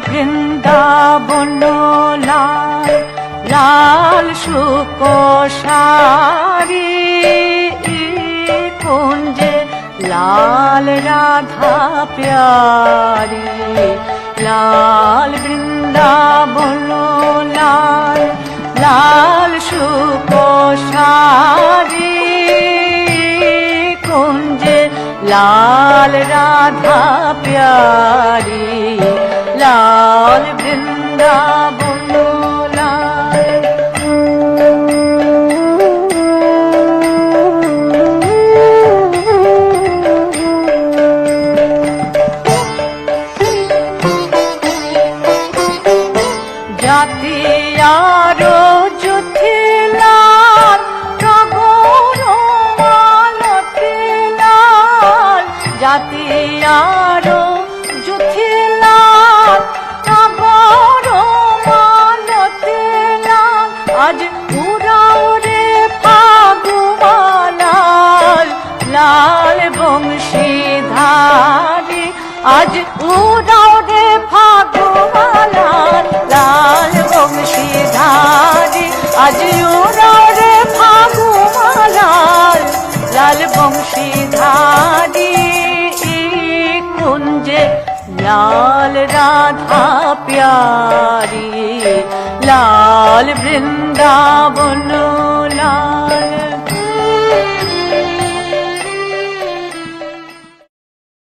বৃন্দাবন লাল লাল সুকোষারি কুঞ্জে লাল রাধা প্যারি লাল বৃন্দাবন লাল লাল সুকোষারি কুঞ্জে লাল রাধা প্যারি লাল বৃন্দাবন লাল জাতি আরো জুথিলাল টগর মালতি লাল জাতি আরো জুথিলাল টগর মালতি লাল আজ উড়াও রে ফাগুমালাল লাল বংশীধারী আজ উড়াও রে ফাগুমালাল লাল বংশীধারী আজ উড়াও রে ফাগুমালাল লাল বংশীধারী কুঞ্জে লাল রাধা প্যারি লাল বৃন্দাবন লাল